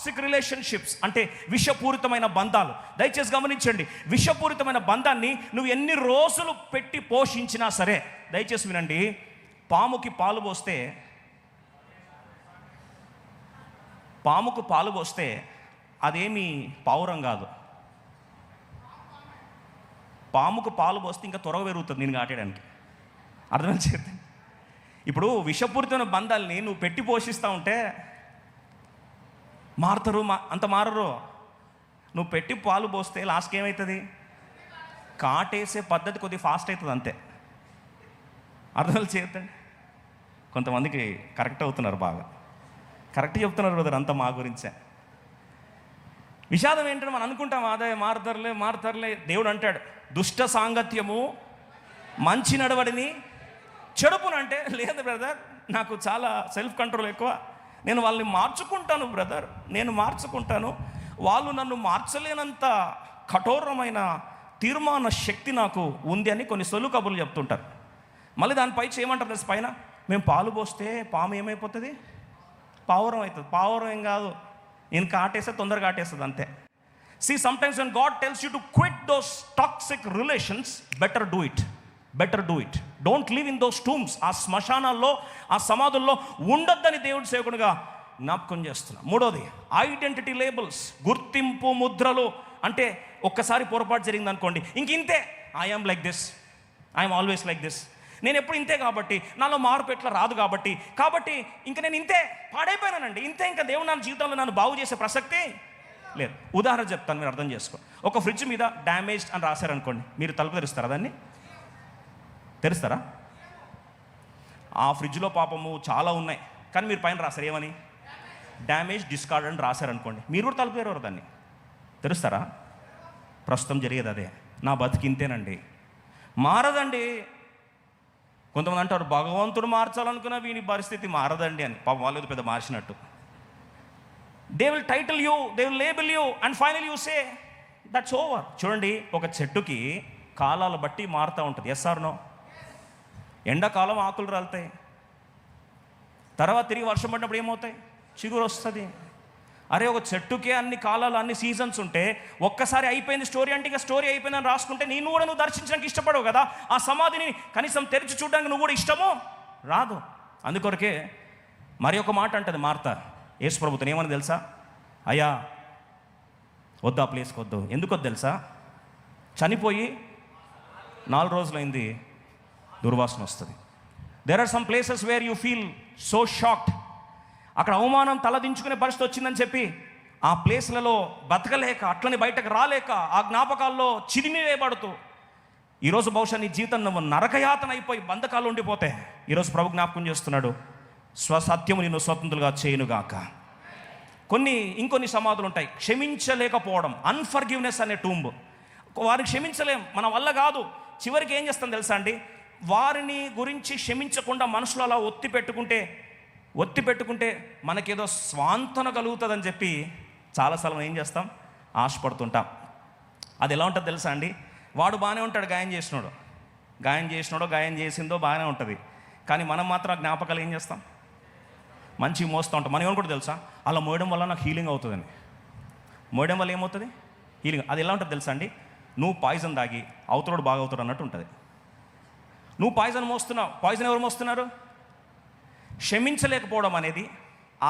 Toxic relationships అంటే విషపూరితమైన బంధాలు. దయచేసి గమనించండి, విషపూరితమైన బంధాన్ని నువ్వు ఎన్ని రోజులు పెట్టి పోషించినా సరే, దయచేసి వినండి, పాముకి పాలు పోస్తే అదేమి పావురం కాదు. పాముకు పాలు పోస్తే ఇంకా త్వరగా పెరుగుతుంది నేను కాటేయడానికి. అర్థం చేద్దాం. ఇప్పుడు విషపూరితమైన బంధాలని నువ్వు పెట్టి పోషిస్తూ ఉంటే మారుతారు, అంత మారరు. నువ్వు పెట్టి పాలు పోస్తే లాస్ట్కి ఏమవుతుంది? కాటేసే పద్ధతి కొద్దిగా ఫాస్ట్ అవుతుంది, అంతే. అర్థం చేద్దండి. కొంతమందికి కరెక్ట్ అవుతున్నారు, బాగా కరెక్ట్ చెప్తున్నారు బ్రదర్, అంతా మా గురించే. విషాదం ఏంటంటే మనం అనుకుంటాం అదే మారుతారులే. దేవుడు అంటాడు, దుష్ట సాంగత్యము మంచి నడవడిని చెడుపునంటే, లేదు బ్రదర్, నాకు చాలా సెల్ఫ్ కంట్రోల్ ఎక్కువ, నేను వాళ్ళని మార్చుకుంటాను బ్రదర్, నేను మార్చుకుంటాను. వాళ్ళు నన్ను మార్చలేనంత కఠోరమైన తీర్మాన శక్తి నాకు ఉంది అని కొన్ని సొల్లు కబుర్లు చెప్తుంటారు. మళ్ళీ దానిపై చేయమంటారు తెలుసు, పైన మేము పాలు పోస్తే పాము ఏమైపోతుంది? పావురం అవుతుంది. పావురం ఏం కాదు, నేను కాటేస్తే తొందరగా కాటేస్తుంది, అంతే. See, sometimes when God tells you to quit those toxic relations, better do it. Don't live in those tombs. ఆ శ్మశానాల్లో, ఆ సమాధుల్లో ఉండొద్దని దేవుడి సేవకునిగా జ్ఞాపకం చేస్తున్నా. మూడోది, ఐడెంటిటీ లేబుల్స్, గుర్తింపు ముద్రలు. అంటే ఒక్కసారి పొరపాటు జరిగింది అనుకోండి, ఇంతే, I'm like this, I'm always like this, నేను ఎప్పుడు ఇంతే, కాబట్టి నాలో మార్పు ఎట్లా రాదు, కాబట్టి ఇంక నేను ఇంతే, పాడైపోయానండి, ఇంతే, ఇంకా దేవుడు నా జీవితంలో నన్ను బాగు చేసే ప్రసక్తి లేదు. ఉదాహరణ చెప్తాను, మీరు అర్థం చేసుకో. ఒక ఫ్రిడ్జ్ మీద డ్యామేజ్డ్ అని రాశారనుకోండి, మీరు తలుపు తెరుస్తారా? దాన్ని తెరుస్తారా? ఆ ఫ్రిడ్జ్లో పాపము చాలా ఉన్నాయి, కానీ మీరు పైన రాశారు ఏమని? డ్యామేజ్, డిస్కార్డ్ అని రాశారనుకోండి, మీరు కూడా తలుపు తెరవరు, దాన్ని తెరుస్తారా? ప్రస్తుతం జరిగేది అదే. నా బతికింతేనండి, మారదండి. కొంతమంది అంటారు భగవంతుడు మార్చాలనుకున్నా వీని పరిస్థితి మారదండి అని. పాపం వాళ్ళు పెద్ద మార్చినట్టు. They will title you, they will label you, and final you say that's over. చూడండి, ఒక చెట్టుకి కాలాలు బట్టి మారుతూ ఉంటుంది. Yes or no? ఎండాకాలం ఆకులు రాలుతాయి, తర్వాత తిరిగి వర్షం పడినప్పుడు ఏమవుతాయి? చిగురు వస్తుంది. అరే, ఒక చెట్టుకే అన్ని కాలాలు, అన్ని సీజన్స్ ఉంటే ఒక్కసారి అయిపోయింది స్టోరీ అంటే ఇక స్టోరీ అయిపోయిందని రాసుకుంటే నువ్వు దర్శించడానికి ఇష్టపడవు కదా. ఆ సమాధిని కనీసం తెరిచి చూడడానికి నువ్వు కూడా ఇష్టమో రాదు. అందుకొరకే మరి ఒక మాట అంటది మార్తా యేసు ప్రభుత్వం, ఏమని తెలుసా? అయ్యా వద్దు, ఆ ప్లేస్కి వద్దు. ఎందుకు వద్దు తెలుసా? చనిపోయి 4 రోజులైంది, దుర్వాసన వస్తుంది. There are some places where you feel so shocked. అక్కడ అవమానం తలదించుకునే పరిస్థితి వచ్చిందని చెప్పి ఆ ప్లేస్లలో బతకలేక, అట్లని బయటకు రాలేక, ఆ జ్ఞాపకాల్లో చిదిమి వేయబడుతూ ఈరోజు బహుశా నీ జీవితం నువ్వు నరకయాతన అయిపోయి బంధకాలు ఉండిపోతే, ఈరోజు ప్రభు జ్ఞాపకం చేస్తున్నాడు, స్వసత్యము నిన్ను స్వతంత్రులుగా చేయునుగాక. ఇంకొన్ని సమాధులు ఉంటాయి, క్షమించలేకపోవడం, అన్ఫర్గివ్నెస్ అనే టూంబ్. వారిని క్షమించలేం, మన వల్ల కాదు. చివరికి ఏం చేస్తాం తెలుసా అండి? వారిని గురించి క్షమించకుండా మనసులో అలా ఒత్తి పెట్టుకుంటే మనకేదో స్వాంతన కలుగుతుందని చెప్పి చాలాసార్లు ఏం చేస్తాం? ఆశపడుతుంటాం. అది ఎలా ఉంటుంది తెలుసా అండి? వాడు బాగానే ఉంటాడు, గాయం చేసిందో బాగానే ఉంటుంది, కానీ మనం మాత్రం ఆ జ్ఞాపకాలు ఏం చేస్తాం? మంచిగా మోస్తూ ఉంటాం. మనం ఏమనుకుంటే తెలుసా? అలా మోయడం వల్ల నాకు హీలింగ్ అవుతుందని. మోయడం వల్ల ఏమవుతుంది? హీలింగ్. అది ఎలా ఉంటుంది తెలుసా అండి? నువ్వు పాయిజన్ తాగి అవతలోడు బాగా అవుతాడు అన్నట్టు ఉంటుంది. నువ్వు పాయిజన్ మోస్తున్నావు, పాయిజన్ ఎవరు మోస్తున్నారు? క్షమించలేకపోవడం అనేది,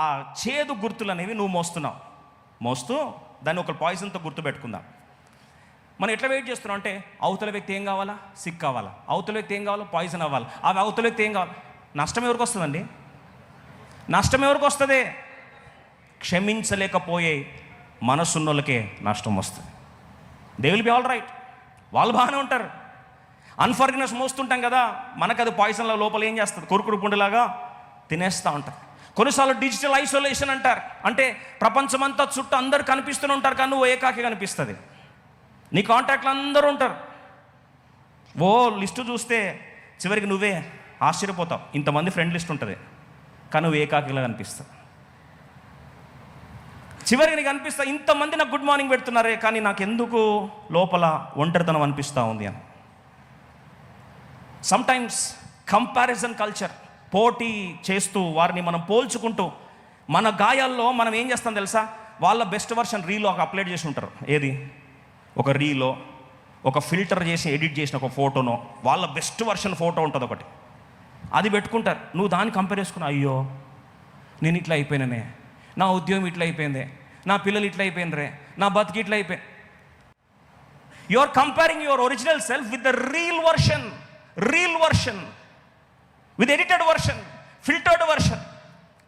ఆ చేదు గుర్తులు అనేవి నువ్వు మోస్తూ దాన్ని ఒక పాయిజన్తో గుర్తుపెట్టుకుందాం. మనం ఎట్లా వెయిట్ చేస్తున్నాం అంటే, అవతల వ్యక్తి ఏం కావాలా? సిక్ కావాలా? అవతల వ్యక్తి ఏం కావాలో? పాయిజన్ అవ్వాలి. అవి అవతల వ్యక్తి ఏం కావాలి? నష్టం ఎవరికి వస్తుందండి? నష్టం ఎవరికి వస్తుంది? క్షమించలేకపోయే మనసున్నోళ్ళకే నష్టం వస్తుంది. They will be all right, వాళ్ళు బాగానే ఉంటారు. అన్ఫర్గినెస్ మోస్తుంటాం కదా, మనకు అది పాయిజన్ల లోపల ఏం చేస్తుంది? కొరుకుడు పుండులాగా తినేస్తూ ఉంటారు. కొన్నిసార్లు డిజిటల్ ఐసోలేషన్ అంటారు. అంటే ప్రపంచమంతా చుట్టూ అందరు కనిపిస్తూనే ఉంటారు, కానీ నువ్వు ఏకాకి కనిపిస్తుంది. నీ కాంటాక్ట్లు అందరూ ఉంటారు. ఓ లిస్టు చూస్తే చివరికి నువ్వే ఆశ్చర్యపోతావు, ఇంతమంది ఫ్రెండ్ లిస్ట్ ఉంటుంది, కానీ నువ్వు ఏకాకిలా కనిపిస్తావు. చివరికి నీకు అనిపిస్తా, ఇంతమంది నాకు గుడ్ మార్నింగ్ పెడుతున్నారే, కానీ నాకు ఎందుకు లోపల ఒంటరితనం అనిపిస్తూ ఉంది అని. సమ్టైమ్స్ కంపారిజన్ కల్చర్, పోటీ చేస్తూ వారిని మనం పోల్చుకుంటూ మన గాయాల్లో మనం ఏం చేస్తాం తెలుసా? వాళ్ళ బెస్ట్ వర్షన్ రీల్లో ఒక అప్లోడ్ చేసి ఉంటారు. ఏది? ఒక రీలో ఒక ఫిల్టర్ చేసి ఎడిట్ చేసిన ఒక ఫోటోనో వాళ్ళ బెస్ట్ వర్షన్ ఫోటో ఉంటుంది ఒకటి, అది పెట్టుకుంటారు. నువ్వు దాన్ని కంపేర్ చేసుకున్నా, అయ్యో నేను ఇట్లా అయిపోయినానే, నా ఉద్యోగం ఇట్లా అయిపోయిందే, నా పిల్లలు ఇట్లా అయిపోయినరే, నా బతికి ఇట్లా అయిపోయి. You are comparing your original self with the reel version with edited version, filtered version.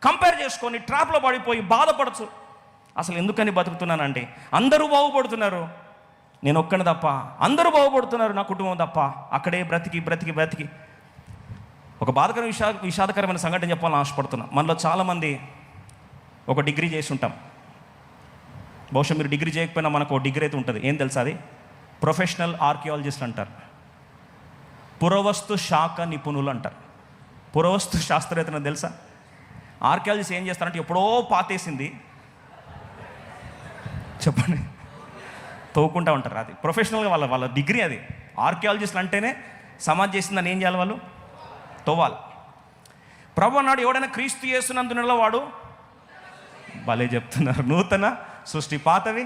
Compare చేసుకొని ట్రాప్లో పడిపోయి బాధపడచ్చు. అసలు ఎందుకని బతుకుతున్నానంటే అందరూ బాగుపడుతున్నారు, నేను ఒక్కని తప్ప, అందరూ బాగుపడుతున్నారు, నా కుటుంబం తప్ప. అక్కడే బ్రతికి ఒక విషాదకరమైన సంఘటన చెప్పాలని ఆశపడుతున్నా. మనలో చాలామంది ఒక డిగ్రీ చేసి ఉంటాం. బహుశా మీరు డిగ్రీ చేయకపోయినా మనకు ఒక డిగ్రీ అయితే ఉంటుంది. ఏం తెలుసా? అది ప్రొఫెషనల్ ఆర్కియాలజిస్ట్ అంటారు, పురావస్తు శాఖ నిపుణులు అంటారు. పురావస్తు శాస్త్రవేత్తలు తెలుసా? ఆర్కియాలజిస్ట్ ఏం చేస్తారంటే ఎప్పుడో పాతేసింది చెప్పండి తవ్వుకుంటూ ఉంటారు. అది ప్రొఫెషనల్గా వాళ్ళ డిగ్రీ. అది ఆర్కియాలజిస్టులు అంటేనే సమాజ్ చేసిందని ఏం చేయాలి? వాళ్ళు తవ్వాలి. ప్రభు అన్నాడు, ఎవడైనా క్రీస్తు యేసునందున వాడు, భలే చెప్తున్నారు, నూతన సృష్టి, పాతవి.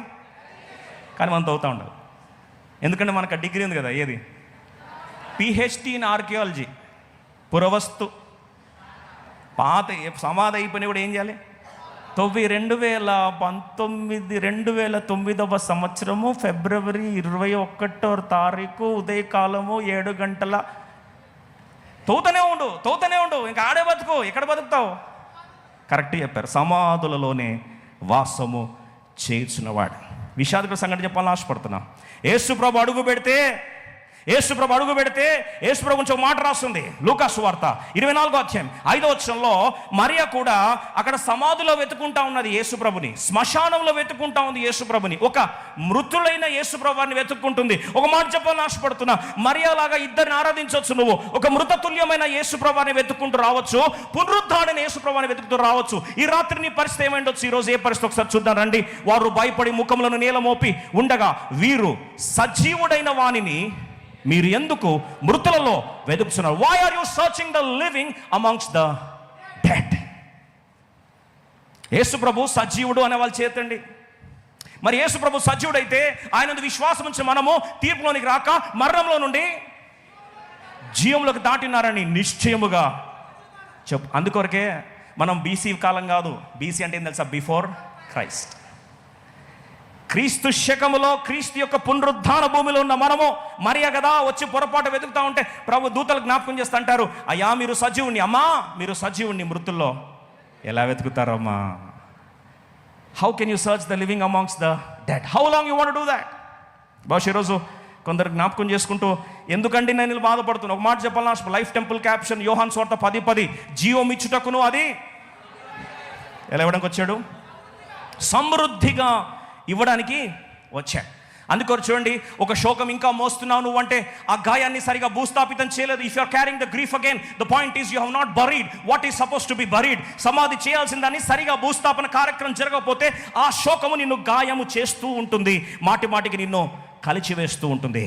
కానీ మనం తవ్వుతూ ఉండాలి. ఎందుకంటే మనకు డిగ్రీ ఉంది కదా. ఏది? పిహెచ్డి ఇన్ ఆర్కియాలజీ, పురావస్తు. పాత సమాధి అయిపోయినా కూడా ఏం చేయాలి? 2019 సంవత్సరము ఫిబ్రవరి 21వ తారీఖు ఉదయకాలము 7 గంటల. తవ్వుతూనే ఉండు, ఇంకా ఆడే బతుకు. ఎక్కడ బతుకుతావు? కరెక్ట్ చెప్పారు, సమాధులలోనే వాసము చేయుచున్నవాడు. విషాదకర సంఘటన చెప్పాలని ఆశపడుతున్నా. యేసుప్రభు అడుగు పెడితే యేసుప్రభు గురించి ఒక మాట రాస్తుంది లూకాసు వార్త 24వ అధ్యాయం 5వ వచనంలో. మరియా కూడా అక్కడ సమాధిలో వెతుకుంటా ఉన్నది యేసుప్రభుని, శ్మశానంలో వెతుకుంటా ఉంది యేసుప్రభుని, ఒక మృతులైన యేసుప్రభుని వెతుక్కుంటుంది. ఒక మాట చెప్పాలని ఆశపడుతున్నా, మరియా లాగా ఇద్దరిని ఆరాధించవచ్చు. నువ్వు ఒక మృతతుల్యమైన యేసుప్రభుని వెతుక్కుంటూ రావచ్చు, పునరుద్ధారణ యేసుప్రభుని వెతుకుతూ రావచ్చు. ఈ రాత్రి నీ పరిస్థితి ఏమైండొచ్చు? ఈరోజు ఏ పరిస్థితి ఒకసారి చూద్దాం రండి. వారు భయపడి ముఖములను నేల మోపి ఉండగా, వీరు సజీవుడైన వానిని మీరు ఎందుకు మృతులలో వెతుకుతున్నారు? Why are you searching the living amongst the dead? యేసుప్రభు సజీవుడు అనే వాళ్ళు చేతండి. మరి యేసుప్రభు సజీవుడైతే ఆయన విశ్వాసం ఉంచి మనము తీర్పులోనికి రాక మరణంలో నుండి జీవంలోకి దాటినారని నిశ్చయముగా చెప్పు. అందుకొరకే మనం బీసీ కాలం కాదు. బీసీ అంటే ఏం తెలుసా? Before Christ. క్రీస్తు శకములో, క్రీస్తు యొక్క పునరుద్ధాన భూమిలో ఉన్న మనము మరియా కదా వచ్చి పొరపాటు వెతుకుతా ఉంటే ప్రభు దూతలు జ్ఞాపకం చేస్తూ అంటారు, అయ్యా మీరు సజీవుణ్ణి, అమ్మా మీరు సజీవుణ్ణి మృతుల్లో ఎలా వెతుకుతారమ్మా? How can you search the living amongst the dead? How long you want do that? బహుశా ఈరోజు కొందరు జ్ఞాపకం చేసుకుంటూ, ఎందుకంటే నేను బాధపడుతున్నాను. ఒక మాట చెప్పాలన్నా, లైఫ్ టెంపుల్ క్యాప్షన్ యోహాను సువార్త 10:10, జీవం ఇచ్చుటకును అది ఎలా ఇవ్వడానికి వచ్చాడు? సమృద్ధిగా ఇవ్వడానికి వచ్చాడు. అందుకొర చూడండి, ఒక శోకం ఇంకా మోస్తున్నావు నువ్వు అంటే ఆ గాయాన్ని సరిగా భూస్థాపితం చేయలేదు. If you are carrying the grief again, the point is you have not buried what is suppose to be buried. సమాధి చేయాల్సిన దాన్ని సరిగా భూస్థాపన కార్యక్రమం జరగకపోతే ఆ శోకము నిన్ను గాయము చేస్తూ ఉంటుంది, మాటి మాటికి నిన్ను కలిచివేస్తూ ఉంటుంది.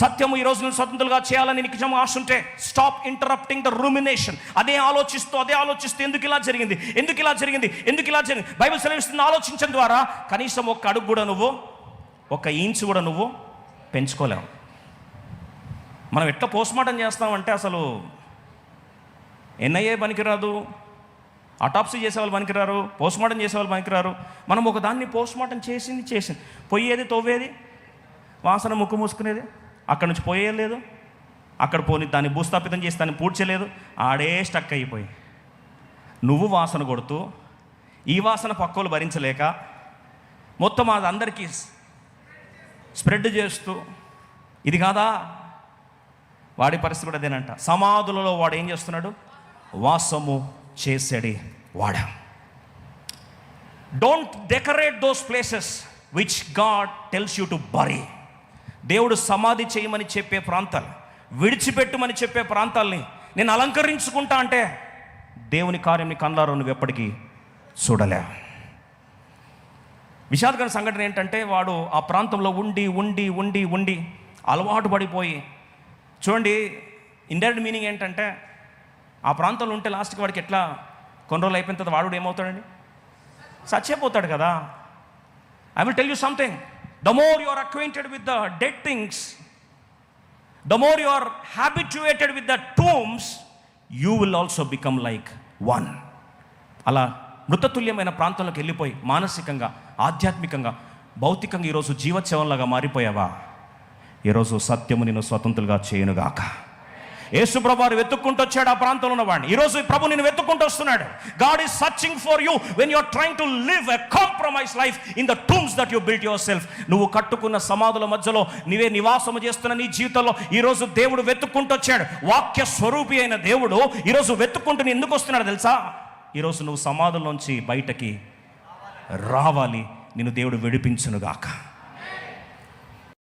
సత్యము ఈరోజు నువ్వు స్వతంత్రులుగా చేయాలని నిజంగా ఆశ ఉంటే స్టాప్ ఇంటరప్టింగ్ ద రూమినేషన్. అదే ఆలోచిస్తూ ఎందుకు ఇలా జరిగింది. బైబిల్ సెలవిస్తుంది, ఆలోచించడం ద్వారా కనీసం ఒక్క అడుగు కూడా నువ్వు, ఒక్క ఇంచు కూడా నువ్వు పెంచుకోలేవు. మనం ఎట్లా పోస్ట్మార్టం చేస్తామంటే అసలు ఎన్ఐఏ పనికిరాదు, అటాప్సీ చేసేవాళ్ళు పనికిరారు, పోస్ట్మార్టం చేసేవాళ్ళు పనికిరారు. మనం ఒక దాన్ని పోస్ట్మార్టం చేసింది పొయ్యేది, తవ్వేది, వాసన ముక్కు మూసుకునేది, అక్కడ నుంచి పోయేయలేదు, అక్కడ పోని దాన్ని భూస్థాపితం చేసి దాన్ని పూడ్చలేదు, ఆడే స్టక్ అయిపోయి నువ్వు వాసన కొడుతూ ఈ వాసన పక్కోలు భరించలేక మొత్తం అది అందరికీ స్ప్రెడ్ చేస్తూ, ఇది కాదా వాడి పరిస్థితి కూడా అదేనంట. సమాధులలో వాడు ఏం చేస్తున్నాడు? వాసము చేసేది వాడ. Don't decorate those places which God tells you to bury. దేవుడు సమాధి చేయమని చెప్పే ప్రాంతాలు, విడిచిపెట్టుమని చెప్పే ప్రాంతాలని నేను అలంకరించుకుంటా అంటే దేవుని కార్యంని కళ్ళారో నువ్వు ఎప్పటికీ చూడలే. విషాదకర సంఘటన ఏంటంటే వాడు ఆ ప్రాంతంలో ఉండి అలవాటు పడిపోయి, చూడండి ఇండైరెక్ట్ మీనింగ్ ఏంటంటే ఆ ప్రాంతంలో ఉంటే లాస్ట్కి వాడికి ఎట్లా కొన్ని రోజులు అయిపోయిన తర్వాత వాడు ఏమవుతాడండి? చచ్చిపోతాడు కదా. I will tell you something, the more you are acquainted with the dead things, the more you are habituated with the tombs, you will also become like one. అలా మృతతుల్యమైన ప్రాంతంలోకి వెళ్ళిపోయి మానసికంగా, ఆధ్యాత్మికంగా, భౌతికంగా ఈరోజు జీవోత్సవంలాగా మారిపోయావా? ఈరోజు సత్యము నిన్ను స్వతంత్రులుగా చేయునుగాక. యేసు ప్రభు వారు వెతుక్కుంటూ వచ్చాడు ఆ ప్రాంతంలో ఉన్నవాడిని. ఈరోజు ప్రభు నిన్ను వెతుక్కుంటూ వస్తున్నాడు. God is searching for you when you are trying to live a compromise life in the tombs that you built your self. నువ్వు కట్టుకున్న సమాధుల మధ్యలో నీవే నివాసము చేస్తున్న నీ జీవితంలో ఈరోజు దేవుడు వెతుక్కుంటూ వచ్చాడు. వాక్య స్వరూపి అయిన దేవుడు ఈరోజు వెతుక్కుంటూ నీ ఎందుకు వస్తున్నాడు తెలుసా? ఈరోజు నువ్వు సమాధుల్లోంచి బయటకి రావాలి, నిన్ను దేవుడు విడిపించునుగాక.